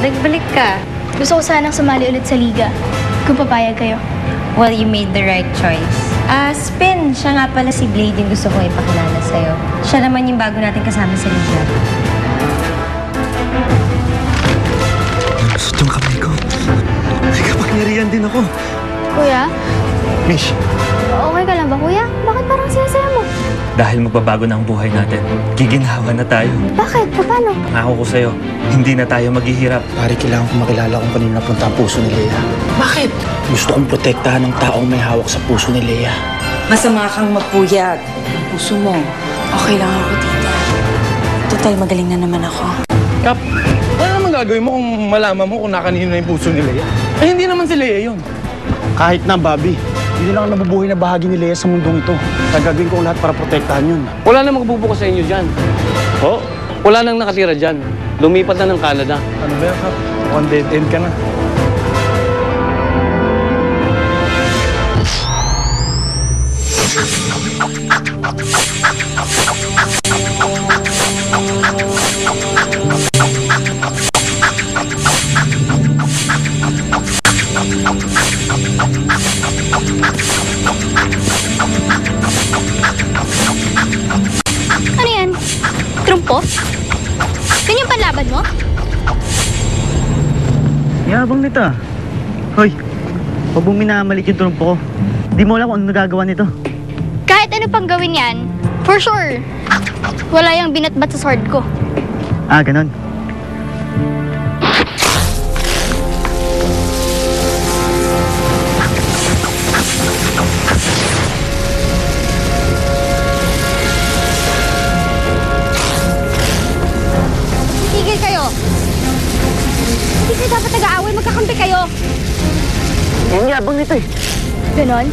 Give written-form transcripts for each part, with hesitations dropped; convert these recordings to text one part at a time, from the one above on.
nagbalik ka. Gusto ko sanang sumali ulit sa liga. Kung papayag kayo. Well, you made the right choice. Spin, siya nga pala si Blade yung gusto kong ipakilala sa'yo. Siya naman yung bago natin kasama sa liga. Lusot yung kamay ko. May kapangyarihan din ako. Kuya? Mish, Okay ka lang ba, kuya? Bakit parang sinasaya mo? dahil magbabago na ang buhay natin, giginhawa na tayo. Bakit? Paano? Pangako ko sa'yo, hindi na tayo maghihirap. Pare, kailangan ko makilala kung kanina napunta ang puso ni Lea. Bakit? Gusto kong protektahan ng taong may hawak sa puso ni Lea. Masama kang magpuyat. Ang puso mo. Okay lang ako, tita. Total, magaling na naman ako. Kap, ano naman gagawin mo kung malaman mo kung nakanino na yung puso ni Lea? Eh, hindi naman si Lea yun. Kahit na, Bobby, hindi lang ang nabubuhay na bahagi ni Lea sa mundong ito. Gagawin ko ang lahat para protektahan yun. Wala nang magbubukas sa inyo dyan. Oh? Wala nang nakatira dyan. Lumipat na ng Canada. Ano ba yan, Kap? Mukhang dead end ka na. Ano yan? Trumpo? Yan yung panlaban mo? Yabang nito ah. Hoy, huwag mong minamalit yung trumpo ko. Di mo alam kung ano nagagawa nito. Kahit ano pang gawin yan, for sure, wala yung binatbat sa sword ko. Ah, ganon. Tigil kayo! Hindi kayo dapat nag-aaway, magkakampi kayo! Ang yabang nito eh. Ganon?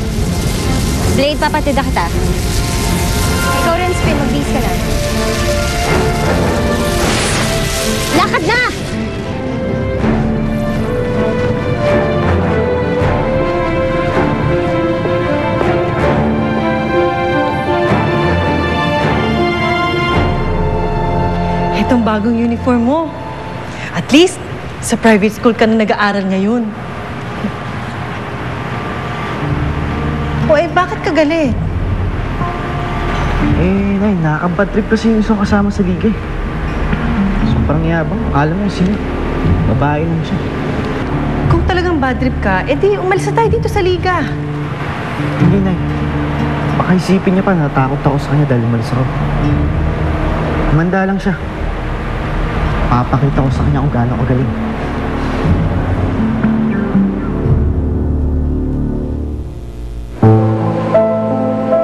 Blade, papatida kita. Ikaw rin, Spin. Mag-base ka na. Lakad na! Itong bagong uniform mo. At least, sa private school ka na nag-aaral ngayon. O bakit ka galit? Nay, nakakabad trip kasi yung isang kasama sa liga eh. Sobrang yabang. Alam mo sino? Babae lang siya. Kung talagang bad trip ka, edi umalis na tayo dito sa liga. Hindi, Nay. Baka isipin niya pa, natakot ako sa kanya dahil umalis ako. Manda lang siya. Papakita ko sa kanya kung gaano kagaling.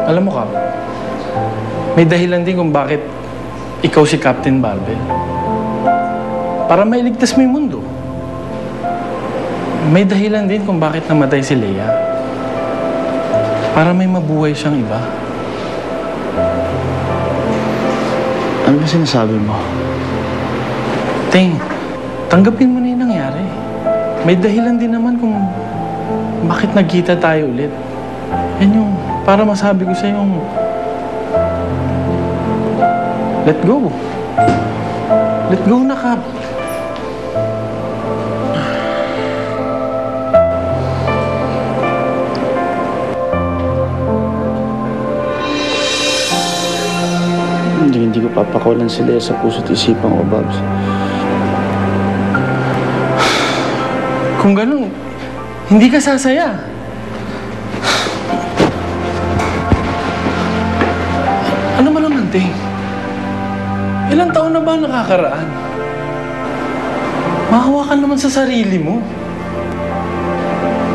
Alam mo, Kap, may dahilan din kung bakit ikaw si Captain Barbell. Para mailigtas mo yung mundo. May dahilan din kung bakit namatay si Lea. Para may mabuhay siyang iba. Ano ba sinasabi mo? Ting, tanggapin mo na yung nangyari. May dahilan din naman kung bakit nagkita tayo ulit. Yan yung para masabi ko sa yung let go. Let go na, Kap. Hindi ko papakawalan si Lea sa puso't isipan ko, Babs. Kung ganun, hindi ka sasaya. Ano ba naman, Ting? Ilang taon na ba nakakaraan? Mahawa ka naman sa sarili mo.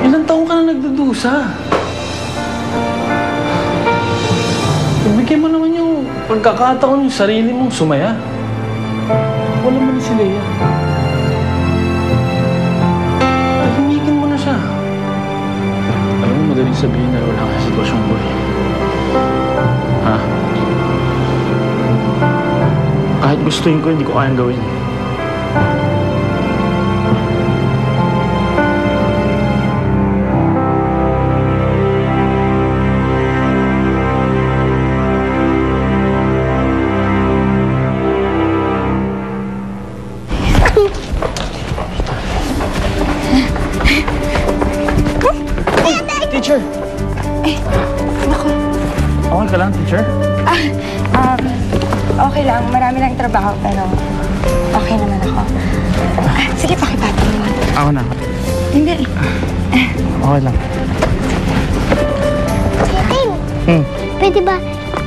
Ilang taon ka na nagdudusa. Bigyan mo naman yung pagkakataon yung sarili mong sumaya. Wala mo na si Lea. Tahimikin mo na siya. Alam mo, madaling sabihin na wala ka sitwasyong boy. Ha? Kahit gustuin ko, hindi ko kayang gawin. okay lang. Marami lang trabaho, pero okay naman ako. Sige, pakipati mo. Ako na. Hindi. Okay lang. Titing, pwede ba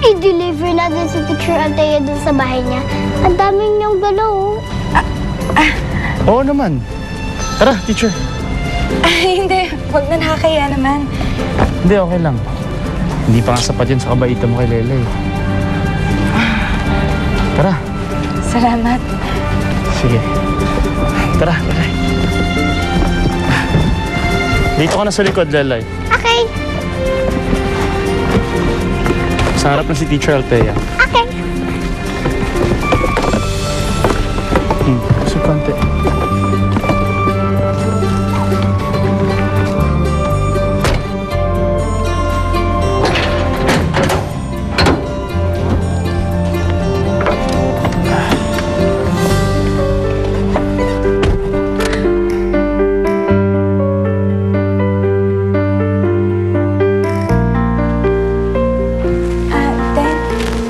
i-deliver natin si Teacher Althea dun sa bahay niya? Ang daming niyang galaw. Oo naman. Tara, teacher. Hindi. Huwag na nakakaya naman. Hindi, okay lang. Hindi pa nga sapat yun sa kabaitan mo kay Lele. Tara. Salamat. Sige. Tara, Lelay. Dito ka na sa likod, Lelay. Okay. Sa harap na si Teacher Althea. Okay. Kasi konti.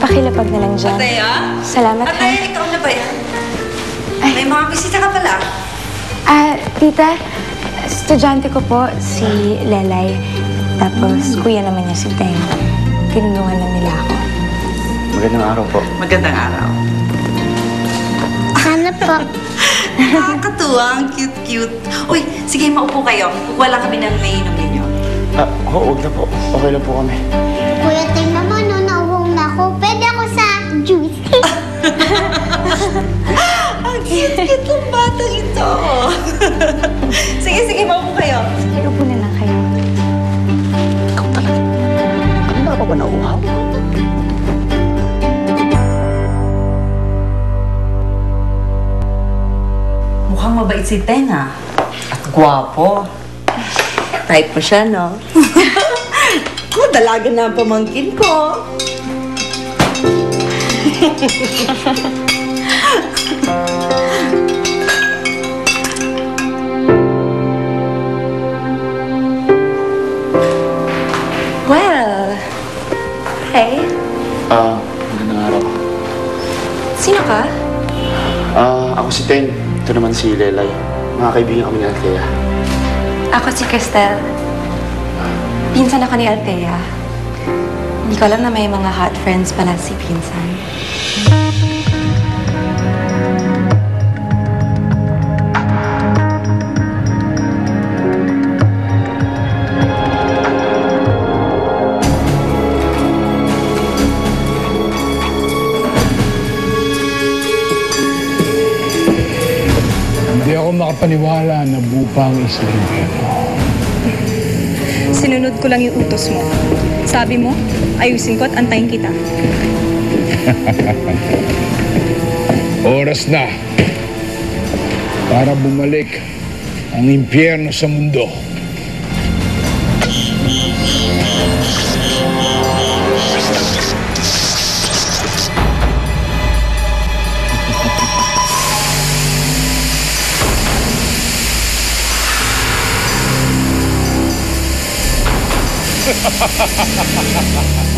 Pakilapag na lang dyan. Althea? Salamat, ha? Althea, ikaw na ba yan? May mga bisita ka pala. Tita, estudyante ko po si Lelay. Tapos, kuya naman niya si Teng. Tinulungan lang nila ako. Magandang araw po. Magandang araw. Sana po. Nakakatuwa, ang cute-cute. Uy, sige, maupo kayo. Kukuha lang kami ng nainom ninyo. Huwag na po. Okay lang po kami. Kuya Ting naman, no, nauwong na ako. Pwede ako sa juice. Ang cute-cute ng batang ito. Sige, maupo kayo. Sige, upo na lang kayo. Ikaw talaga. Kanina ka pa ba nauuhaw? Mukhang mabait si Tenga. At gwapo. Type mo siya, no? Dalaga na ang pamangkin ko. Well, hey. Magandang araw. Sino ka? Ako si Teng. Ito naman si Lelay. Mga kaibigan kami ni Althea. Ako si Cristel. Pinsan ako ni Althea. Hindi ko alam na may mga hot friends pala si Pinsan. Hindi ako makapaniwala na bupang isang impyerno. Sinunod ko lang yung utos mo. Sabi mo, ayusin ko at antayin kita. Oras na para bumalik ang impyerno sa mundo. Ha ha ha ha ha ha!